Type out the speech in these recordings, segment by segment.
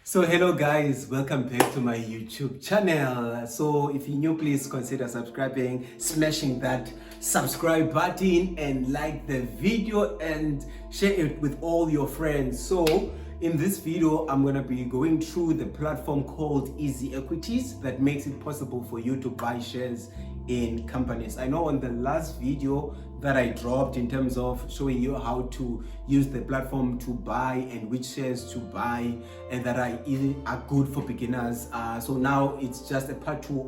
So hello guys, welcome back to my YouTube channel. So if you're new, please consider subscribing, smashing that subscribe button and like the video and share it with all your friends. So in this video, I'm gonna be going through the platform called EasyEquities that makes it possible for you to buy shares in companies. I know on the last video that I dropped in terms of showing you how to use the platform to buy and which shares to buy and that are good for beginners. So now it's just a part 2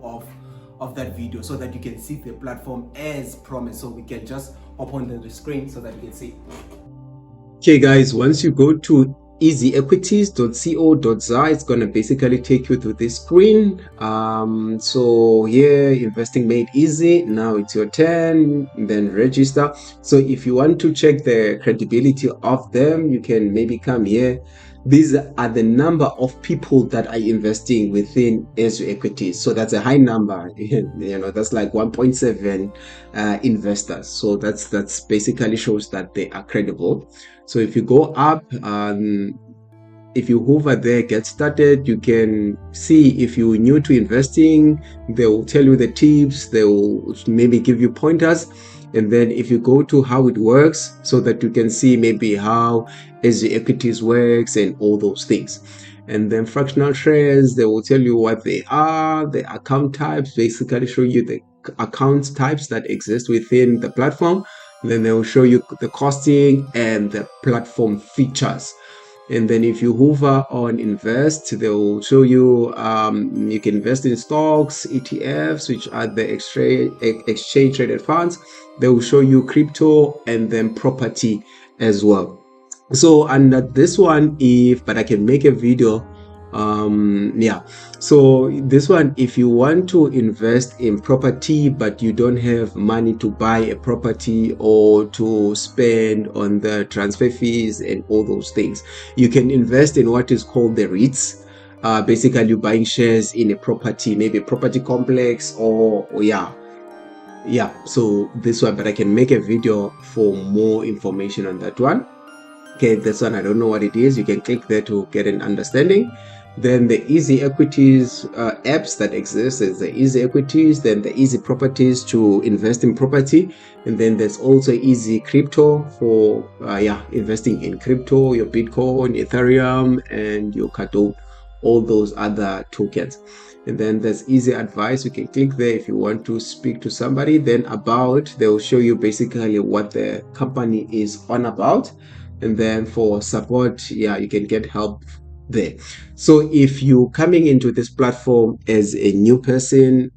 of that video so that you can see the platform as promised. So we can just open the screen so that you can see. Okay guys, once you go to easyequities.co.za, it's going to basically take you to this screen. So here, investing made easy. Now it's your turn, then register. So if you want to check the credibility of them, you can maybe come here. These are the number of people that are investing within EasyEquities. So that's a high number. That's like 1.7 investors. So that's basically shows that they are credible. So if you go up, if you hover there, get started, you can see if you're new to investing, they will tell you the tips, they will maybe give you pointers. And then if you go to how it works, so that you can see maybe how EasyEquities works and all those things. And then fractional shares, they will tell you what they are, the account types, basically show you the account types that exist within the platform. Then they will show you the costing and the platform features. And then if you hover on invest, they will show you you can invest in stocks, ETFs, which are the exchange traded funds. They will show you crypto and then property as well. So under this one, but I can make a video. So this one, if you want to invest in property but you don't have money to buy a property or to spend on the transfer fees and all those things, you can invest in what is called the REITs. Basically you're buying shares in a property, maybe a property complex or so this one, but I can make a video for more information on that one. Okay, this one I don't know what it is. You can click there to get an understanding. Then the EasyEquities apps that exist is the EasyEquities, then the Easy Properties to invest in property, and then there's also Easy Crypto for investing in crypto, your Bitcoin, Ethereum, and your Cardano, all those other tokens. And then there's Easy Advice. You can click there if you want to speak to somebody. Then About, they'll show you basically what the company is on about. And then for support, you can get help there. So if you're coming into this platform as a new person,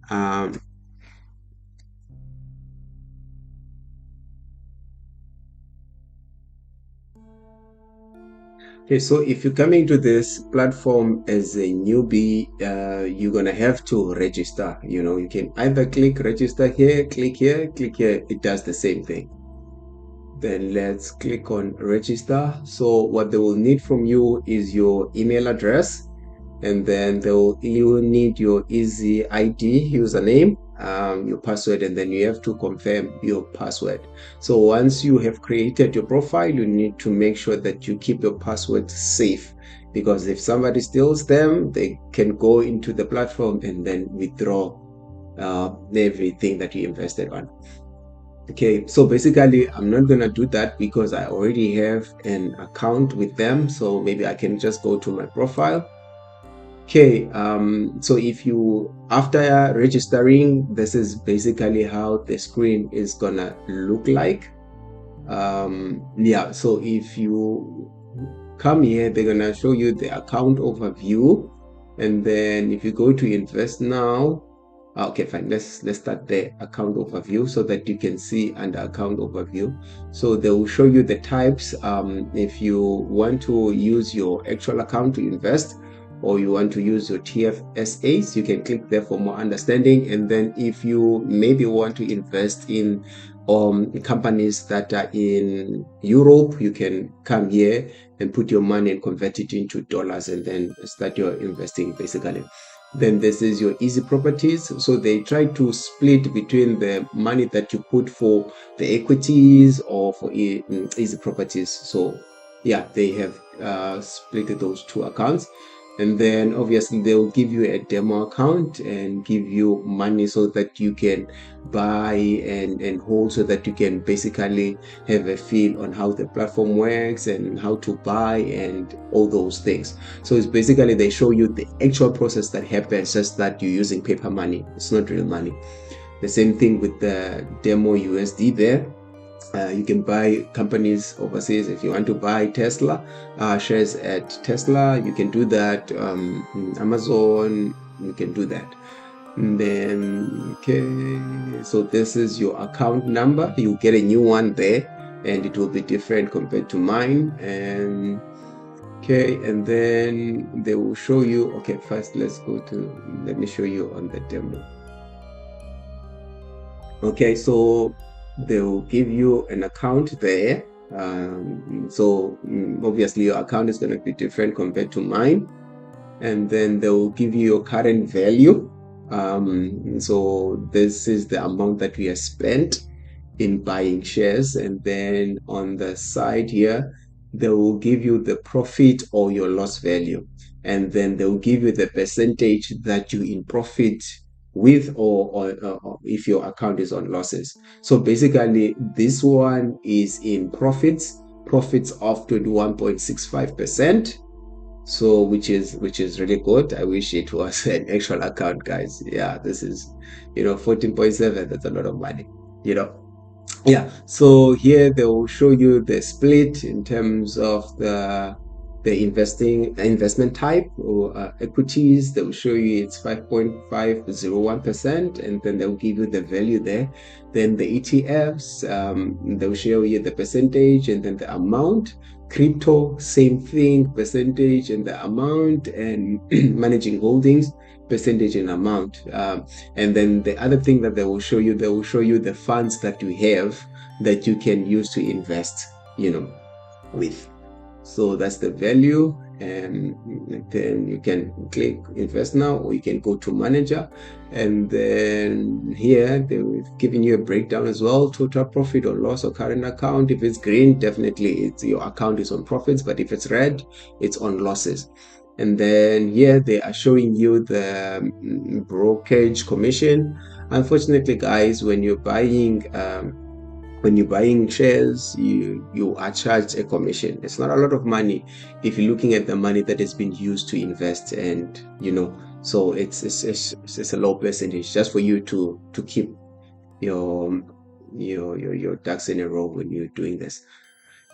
okay, so if you're coming to this platform as a newbie, you're gonna have to register. You can either click register here, click here, it does the same thing. Then let's click on register. So what they will need from you is your email address, and then you will need your Easy ID username, your password, and then you have to confirm your password. So once you have created your profile, you need to make sure that you keep your password safe, because if somebody steals them, they can go into the platform and then withdraw everything that you invested on. Okay, so basically I'm not gonna do that because I already have an account with them. So maybe I can just go to my profile. Okay, so if you, after registering, this is basically how the screen is gonna look like. So if you come here, they're gonna show you the account overview, and then if you go to invest now, okay, fine, let's start the account overview so that you can see under account overview. So they will show you the types. If you want to use your actual account to invest, or you want to use your TFSAs, you can click there for more understanding. And then if you maybe want to invest in companies that are in Europe, you can come here and put your money and convert it into dollars and then start your investing basically. Then this is your Easy Properties. So they try to split between the money that you put for the equities or for Easy Properties. So they have split those two accounts. And then obviously they'll give you a demo account and give you money so that you can buy and hold, so that you can basically have a feel on how the platform works and how to buy and all those things. So it's basically they show you the actual process that happens, just that you're using paper money. It's not real money. The same thing with the demo USD there. You can buy companies overseas. If you want to buy Tesla shares at Tesla, you can do that. Amazon, you can do that. And then, okay, so this is your account number. You get a new one there, and it will be different compared to mine. And okay, and then they will show you. Okay, first let me show you on the demo. Okay, so they'll give you an account there. Obviously your account is going to be different compared to mine. And then they'll give you your current value. So this is the amount that we have spent in buying shares. And then on the side here, they will give you the profit or your loss value. And then they'll give you the percentage that you in profit with, or if your account is on losses. So basically this one is in profits of 21.65%. So which is really good. I wish it was an actual account, guys. Yeah, this is 14.7. That's a lot of money, you know. Yeah, so here they will show you the split in terms of the investment type, or equities. They will show you it's 5.501%, and then they'll give you the value there. Then the ETFs, they'll show you the percentage and then the amount. Crypto, same thing, percentage and the amount, and managing holdings, percentage and amount. And then the other thing that they will show you the funds that you have that you can use to invest, with. So that's the value, and then you can click invest now, or you can go to manager, and then here they've given you a breakdown as well: total profit or loss or current account. If it's green, definitely it's your account is on profits, but if it's red, it's on losses. And then here they are showing you the brokerage commission. Unfortunately, guys, when you're buying shares, you are charged a commission. It's not a lot of money if you're looking at the money that has been used to invest, and so it's a low percentage, just for you to keep your ducks in a row when you're doing this.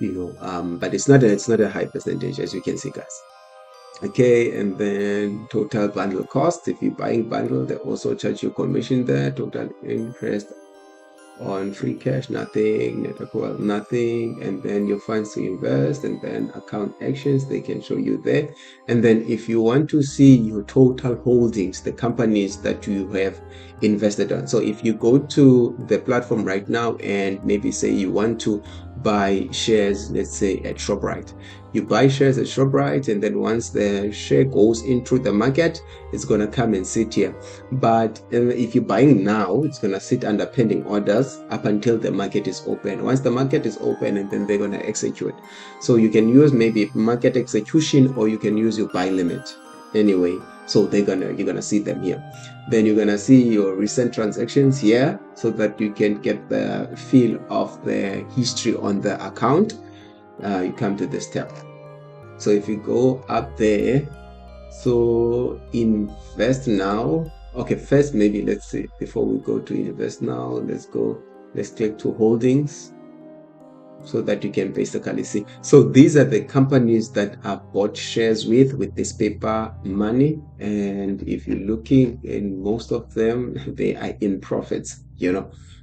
But it's not a high percentage, as you can see, guys. Okay, and then total bundle cost. If you're buying bundle, they also charge you commission there. Total interest on free cash, nothing. Net accrual, nothing. And then your funds to invest, and then account actions, they can show you there. And then if you want to see your total holdings, the companies that you have invested on. So if you go to the platform right now and maybe say you want to buy shares, let's say at ShopRite, you buy shares at ShopRite, and then once the share goes into the market, it's going to come and sit here. But if you're buying now, it's going to sit under pending orders up until the market is open. Once the market is open, and then they're going to execute. So you can use maybe market execution, or you can use your buy limit. Anyway, so you're gonna see them here. Then you're gonna see your recent transactions here, so that you can get the feel of the history on the account. You come to this tab. So if you go up there, so invest now. Okay, first maybe let's see, before we go to invest now, let's click to holdings, so that you can basically see. So these are the companies that I've bought shares with this paper money, and if you're looking in most of them, they are in profits.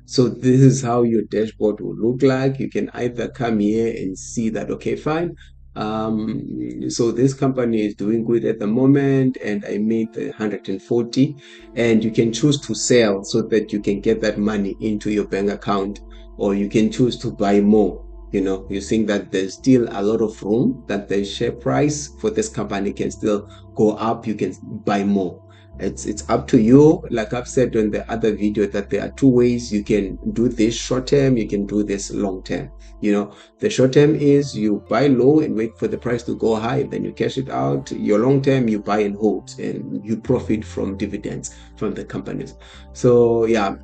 So this is how your dashboard will look like. You can either come here and see that, okay, fine, so this company is doing good at the moment, and I made 140, and you can choose to sell so that you can get that money into your bank account, or you can choose to buy more. You think that there's still a lot of room, that the share price for this company can still go up, you can buy more. It's up to you. Like I've said on the other video, that there are two ways you can do this: short term, you can do this long term. The short term is you buy low and wait for the price to go high, then you cash it out. Your long term, you buy and hold, and you profit from dividends from the companies. So yeah,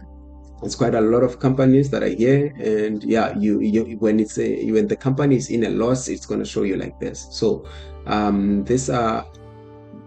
it's quite a lot of companies that are here, and yeah, when the company is in a loss, it's going to show you like this. So these are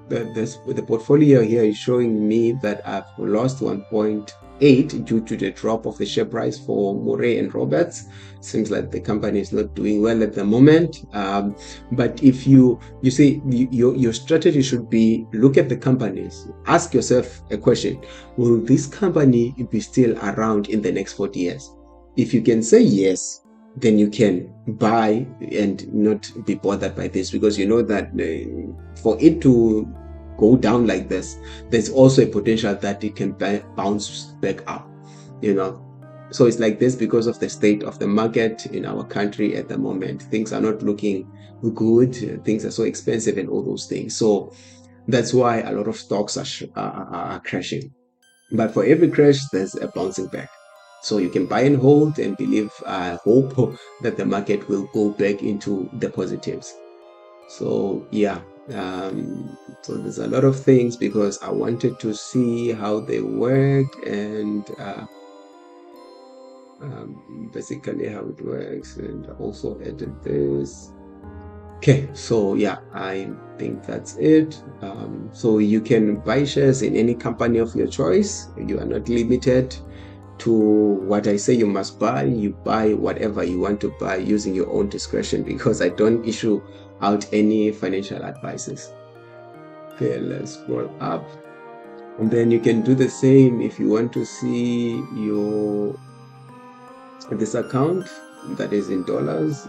the portfolio here is showing me that I've lost 1.8 due to the drop of the share price for Murray and Roberts. Seems like the company is not doing well at the moment. But if you see, your strategy should be, look at the companies, ask yourself a question: will this company be still around in the next 40 years? If you can say yes, then you can buy and not be bothered by this, because you know that for it to go down like this, there's also a potential that it can bounce back up. So it's like this because of the state of the market in our country at the moment. Things are not looking good. Things are so expensive and all those things. So that's why a lot of stocks are crashing. But for every crash, there's a bouncing back. So you can buy and hold and hope that the market will go back into the positives. So yeah, so there's a lot of things, because I wanted to see how they work, and basically how it works, and also edit this. Okay, so yeah, I think that's it. So you can buy shares in any company of your choice. You are not limited to what I say you must buy. You buy whatever you want to buy using your own discretion, because I don't issue out any financial advices. Okay, let's scroll up, and then you can do the same if you want to see this account that is in dollars.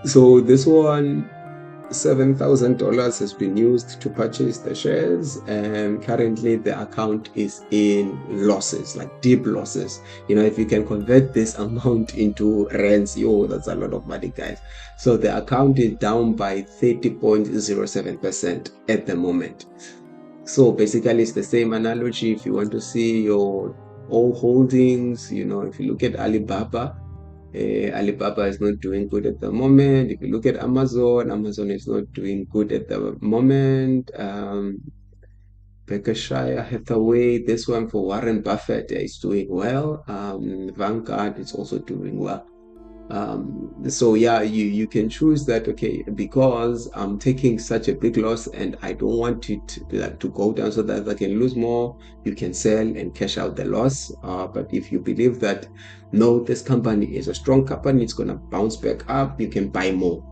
So this one, $7,000 has been used to purchase the shares, and currently the account is in losses, like deep losses. If you can convert this amount into rands, that's a lot of money, guys. So the account is down by 30.07% at the moment. So basically it's the same analogy. If you want to see your all holdings, if you look at Alibaba, Alibaba is not doing good at the moment. If you look at Amazon is not doing good at the moment. Berkshire Hathaway, this one for Warren Buffett, is doing well. Vanguard is also doing well. So yeah, you can choose that. Okay, because I'm taking such a big loss and I don't want it to go down so that I can lose more, you can sell and cash out the loss. But if you believe that no, this company is a strong company, it's gonna bounce back up, you can buy more.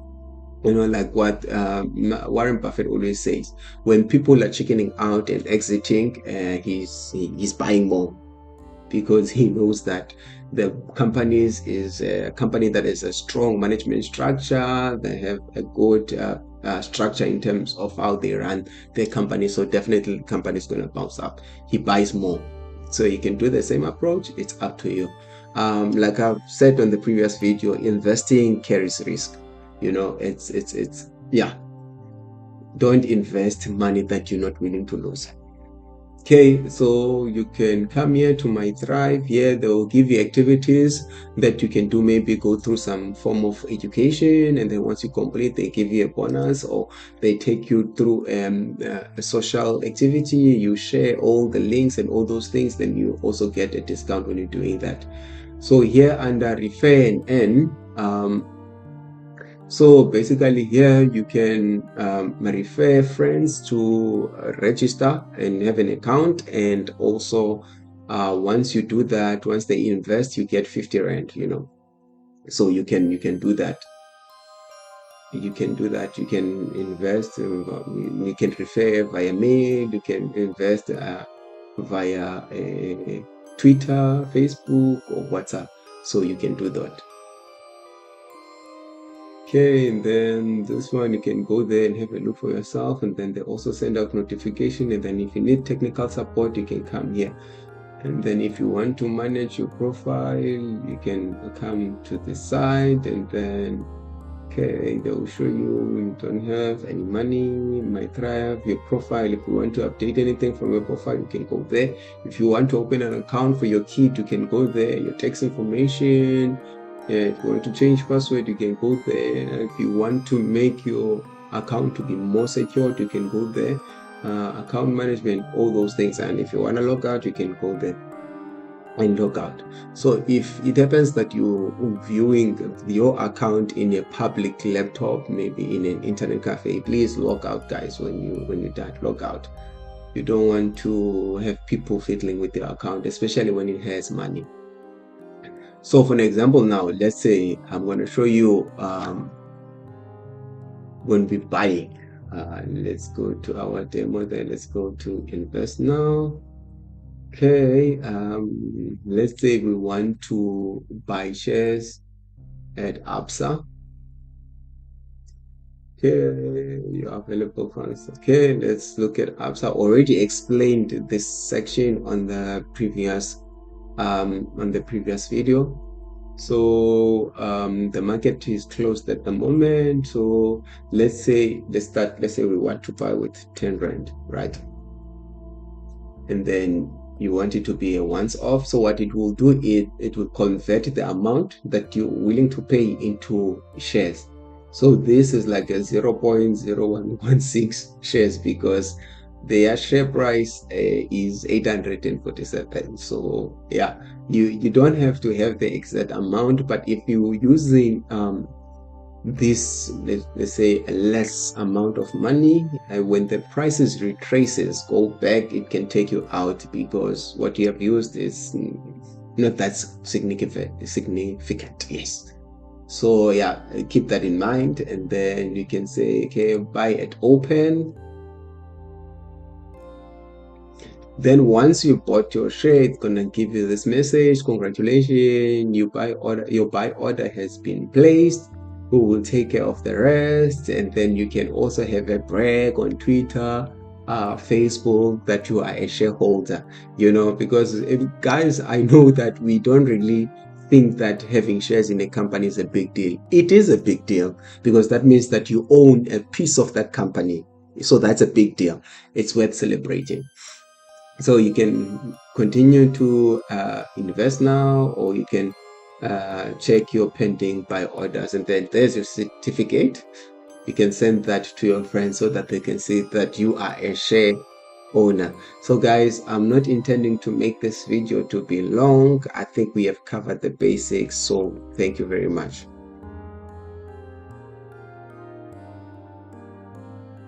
Like what Warren Buffett always says: when people are chickening out and exiting, he's buying more, because he knows that the companies is a company that is a strong management structure. They have a good structure in terms of how they run their company. So definitely the company is going to bounce up. He buys more. So you can do the same approach. It's up to you. Like I've said on the previous video, investing carries risk. It's yeah. Don't invest money that you're not willing to lose. Okay, so you can come here to my Thrive. Here they will give you activities that you can do. Maybe go through some form of education, and then once you complete, they give you a bonus, or they take you through a social activity. You share all the links and all those things, then you also get a discount when you're doing that. So here under refer and earn, so basically here you can refer friends to register and have an account, and also once you do that, once they invest, you get 50 rand. So you can do that. You can do that. You can invest. You can refer via mail. You can invest via Twitter, Facebook, or WhatsApp. So you can do that. Okay, and then this one, you can go there and have a look for yourself, and then they also send out notification, and then if you need technical support, you can come here. And then if you want to manage your profile, you can come to the site, and then Okay, they will show you don't have any money. Might thrive your profile. If you want to update anything from your profile, you can go there. If you want to open an account for your kid, you can go there. Your tax information. Yeah, if you want to change password, you can go there. If you want to make your account to be more secured, you can go there. Account management, all those things. And if you want to log out, you can go there and log out. So if it happens that you're viewing your account in a public laptop, maybe in an internet cafe, please log out, guys. When you're done, log out. You don't want to have people fiddling with your account, especially when it has money. So for an example, now let's say I'm going to show you when we're buying. Let's go to our demo there. Let's go to invest now. Okay, let's say we want to buy shares at ABSA. Okay, your available funds. Okay, let's look at ABSA. Already explained this section on the previous video. So the market is closed at the moment. So let's say we want to buy with 10 rand, right? And then you want it to be a once off. So what it will do is it will convert the amount that you're willing to pay into shares. So this is like a 0.0116 shares because their share price is 847. So yeah, you don't have to have the exact amount, but if you're using this, let's say, a less amount of money, when the prices retraces go back, it can take you out because what you have used is not that significant. Yes, so yeah, keep that in mind, and then you can say, okay, buy at open. Then once you bought your share, it's gonna give you this message: congratulations, your buy order has been placed. We will take care of the rest. And then you can also have a brag on Twitter, Facebook, that you are a shareholder. Because guys, I know that we don't really think that having shares in a company is a big deal. It is a big deal because that means that you own a piece of that company. So that's a big deal. It's worth celebrating. So you can continue to invest now, or you can check your pending buy orders, and then there's your certificate. You can send that to your friends so that they can see that you are a share owner. So guys, I'm not intending to make this video to be long. I think we have covered the basics, so thank you very much.